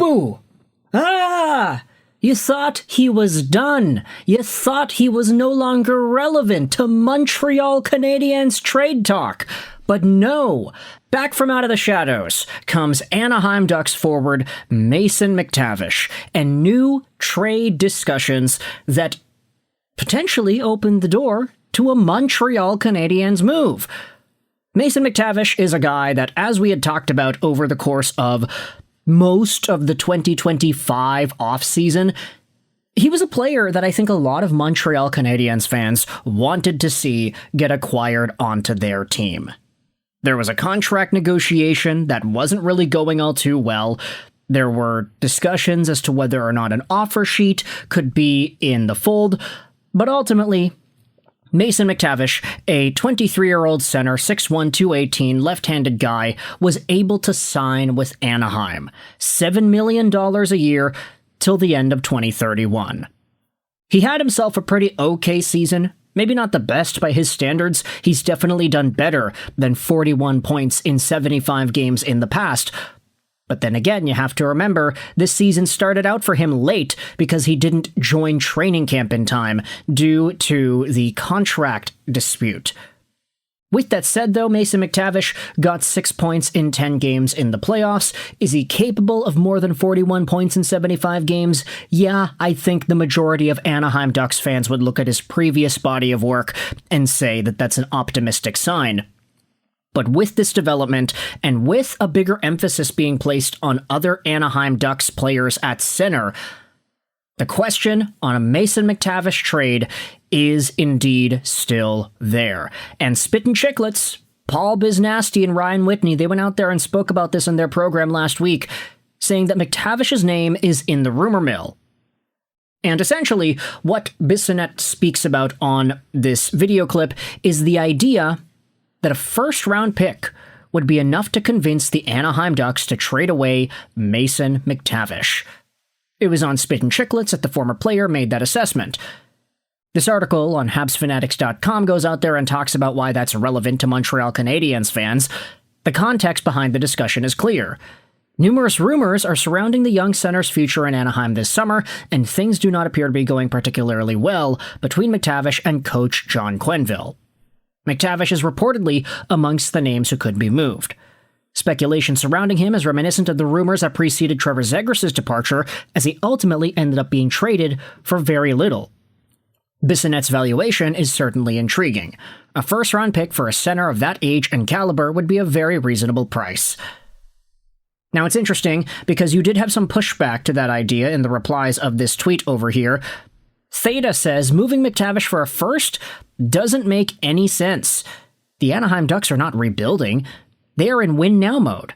Boo! Ah! You thought he was done. You thought he was no longer relevant to Montreal Canadiens trade talk. But no. Back from out of the shadows comes Anaheim Ducks forward Mason McTavish and new trade discussions that potentially opened the door to a Montreal Canadiens move. Mason McTavish is a guy that, as we had talked about over the course of most of the 2025 offseason, he was a player that I think a lot of Montreal Canadiens fans wanted to see get acquired onto their team. There was a contract negotiation that wasn't really going all too well. There were discussions as to whether or not an offer sheet could be in the fold, but ultimately, Mason McTavish, a 23-year-old center, 6'1", 218, left-handed guy, was able to sign with Anaheim, $7 million a year till the end of 2031. He had himself a pretty okay season, maybe not the best by his standards. He's definitely done better than 41 points in 75 games in the past. But then again, you have to remember, this season started out for him late because he didn't join training camp in time due to the contract dispute. With that said, though, Mason McTavish got 6 points in 10 games in the playoffs. Is he capable of more than 41 points in 75 games? Yeah, I think the majority of Anaheim Ducks fans would look at his previous body of work and say that that's an optimistic sign. But with this development, and with a bigger emphasis being placed on other Anaheim Ducks players at center, the question on a Mason McTavish trade is indeed still there. And Spittin' Chicklets, Paul Biznasty and Ryan Whitney, they went out there and spoke about this in their program last week, saying that McTavish's name is in the rumor mill. And essentially, what Bissonnette speaks about on this video clip is the idea that a first-round pick would be enough to convince the Anaheim Ducks to trade away Mason McTavish. It was on Spittin' Chicklets that the former player made that assessment. This article on HabsFanatics.com goes out there and talks about why that's relevant to Montreal Canadiens fans. The context behind the discussion is clear. Numerous rumors are surrounding the young center's future in Anaheim this summer, and things do not appear to be going particularly well between McTavish and coach John Quenneville. McTavish is reportedly amongst the names who could be moved. Speculation surrounding him is reminiscent of the rumors that preceded Trevor Zegras' departure, as he ultimately ended up being traded for very little. Bissonnette's valuation is certainly intriguing. A first-round pick for a center of that age and caliber would be a very reasonable price. Now, it's interesting because you did have some pushback to that idea in the replies of this tweet over here. Theta says, moving McTavish for a first doesn't make any sense. The Anaheim Ducks are not rebuilding. They are in win-now mode.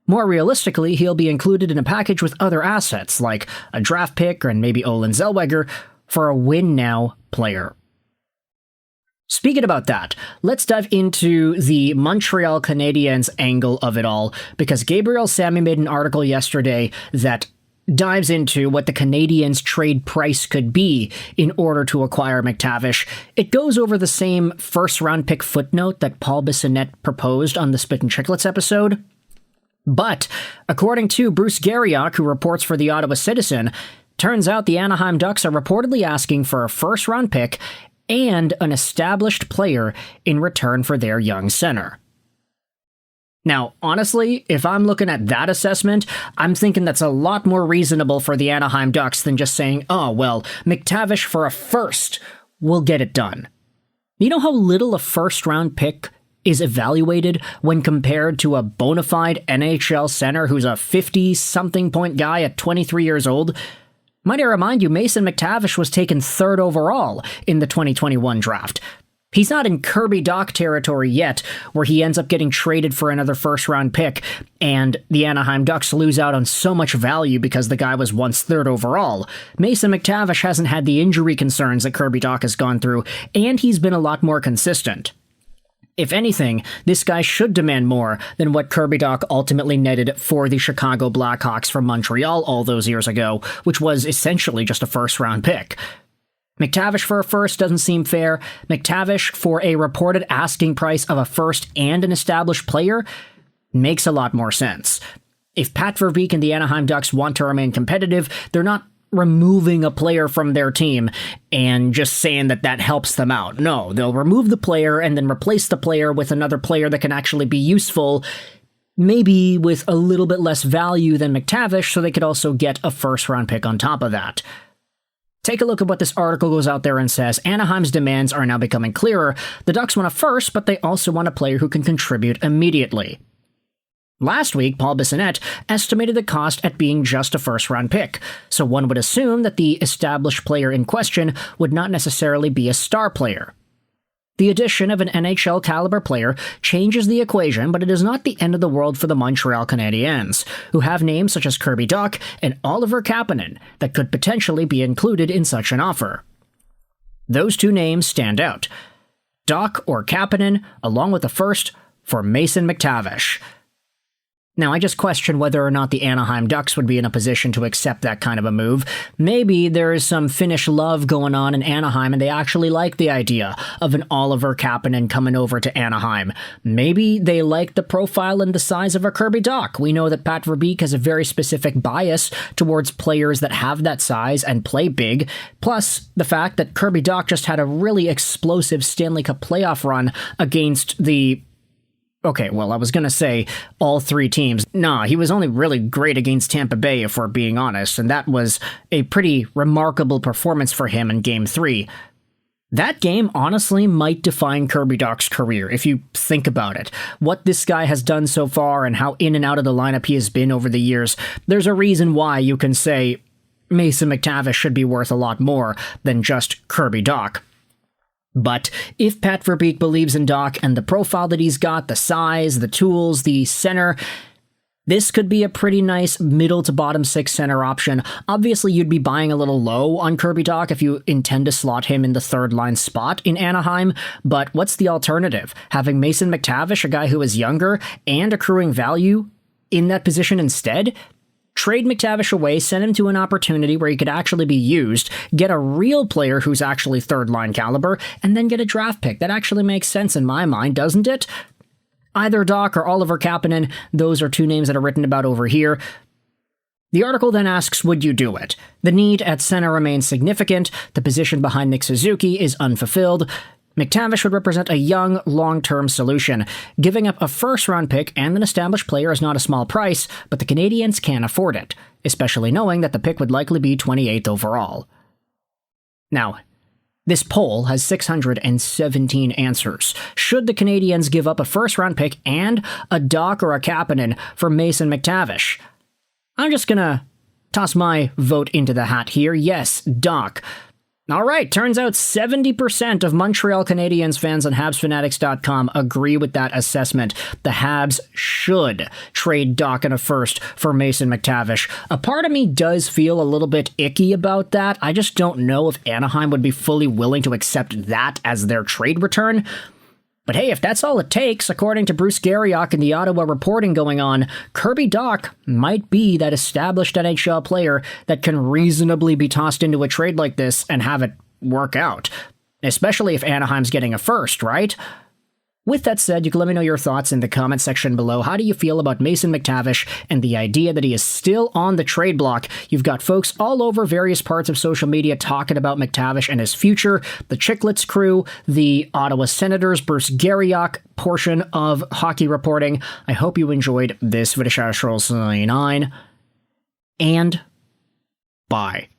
More realistically, he'll be included in a package with other assets, like a draft pick and maybe Olin Zellweger, for a win-now player. Speaking about that, let's dive into the Montreal Canadiens angle of it all, because Gabriel Sammy made an article yesterday that dives into what the Canadiens' trade price could be in order to acquire McTavish. It goes over the same first-round pick footnote that Paul Bissonnette proposed on the Spittin' Chicklets episode. But, according to Bruce Garriock, who reports for the Ottawa Citizen, turns out the Anaheim Ducks are reportedly asking for a first-round pick and an established player in return for their young center. Now, honestly, if I'm looking at that assessment, I'm thinking that's a lot more reasonable for the Anaheim Ducks than just saying, oh, well, McTavish for a first will get it done. You know how little a first-round pick is evaluated when compared to a bona fide NHL center who's a 50-something point guy at 23 years old? Might I remind you, Mason McTavish was taken third overall in the 2021 draft. He's not in Kirby Dach territory yet, where he ends up getting traded for another first-round pick, and the Anaheim Ducks lose out on so much value because the guy was once third overall. Mason McTavish hasn't had the injury concerns that Kirby Dach has gone through, and he's been a lot more consistent. If anything, this guy should demand more than what Kirby Dach ultimately netted for the Chicago Blackhawks from Montreal all those years ago, which was essentially just a first-round pick. McTavish for a first doesn't seem fair. McTavish for a reported asking price of a first and an established player makes a lot more sense. If Pat Verbeek and the Anaheim Ducks want to remain competitive, they're not removing a player from their team and just saying that that helps them out. No, they'll remove the player and then replace the player with another player that can actually be useful, maybe with a little bit less value than McTavish, so they could also get a first-round pick on top of that. Take a look at what this article goes out there and says. Anaheim's demands are now becoming clearer. The Ducks want a first, but they also want a player who can contribute immediately. Last week, Paul Bissonnette estimated the cost at being just a first-round pick, so one would assume that the established player in question would not necessarily be a star player. The addition of an NHL-caliber player changes the equation, but it is not the end of the world for the Montreal Canadiens, who have names such as Kirby Dach and Oliver Kapanen that could potentially be included in such an offer. Those two names stand out. Dach or Kapanen, along with the first for Mason McTavish. Now, I just question whether or not the Anaheim Ducks would be in a position to accept that kind of a move. Maybe there is some Finnish love going on in Anaheim and they actually like the idea of an Oliver Kapanen coming over to Anaheim. Maybe they like the profile and the size of a Kirby Dach. We know that Pat Verbeek has a very specific bias towards players that have that size and play big. Plus, the fact that Kirby Dach just had a really explosive Stanley Cup playoff run against the... Okay, well, I was going to say all three teams. Nah, he was only really great against Tampa Bay, if we're being honest, and that was a pretty remarkable performance for him in Game 3. That game, honestly, might define Kirby Dach's career, if you think about it. What this guy has done so far and how in and out of the lineup he has been over the years, there's a reason why you can say Mason McTavish should be worth a lot more than just Kirby Dach. But if Pat Verbeek believes in Dach and the profile that he's got, the size, the tools, the center, this could be a pretty nice middle to bottom six center option. Obviously, you'd be buying a little low on Kirby Dach if you intend to slot him in the third line spot in Anaheim, but what's the alternative? Having Mason McTavish, a guy who is younger, and accruing value in that position instead? Trade McTavish away, send him to an opportunity where he could actually be used, get a real player who's actually third-line caliber, and then get a draft pick. That actually makes sense in my mind, doesn't it? Either Dach or Oliver Kapanen, those are two names that are written about over here. The article then asks, would you do it? The need at center remains significant, the position behind Nick Suzuki is unfulfilled. McTavish would represent a young, long-term solution. Giving up a first-round pick and an established player is not a small price, but the Canadiens can't afford it, especially knowing that the pick would likely be 28th overall. Now, this poll has 617 answers. Should the Canadiens give up a first-round pick and a Dach or a Kapanen for Mason McTavish? I'm just gonna toss my vote into the hat here. Yes, Dach. All right, turns out 70% of Montreal Canadiens fans on HabsFanatics.com agree with that assessment. The Habs should trade Dach and a first for Mason McTavish. A part of me does feel a little bit icky about that. I just don't know if Anaheim would be fully willing to accept that as their trade return. But hey, if that's all it takes, according to Bruce Garriock and the Ottawa reporting going on, Kirby Dach might be that established NHL player that can reasonably be tossed into a trade like this and have it work out. Especially if Anaheim's getting a first, right? With that said, you can let me know your thoughts in the comment section below. How do you feel about Mason McTavish and the idea that he is still on the trade block? You've got folks all over various parts of social media talking about McTavish and his future. The Chicklets crew, the Ottawa Senators, Bruce Garriock portion of hockey reporting. I hope you enjoyed this video. And bye.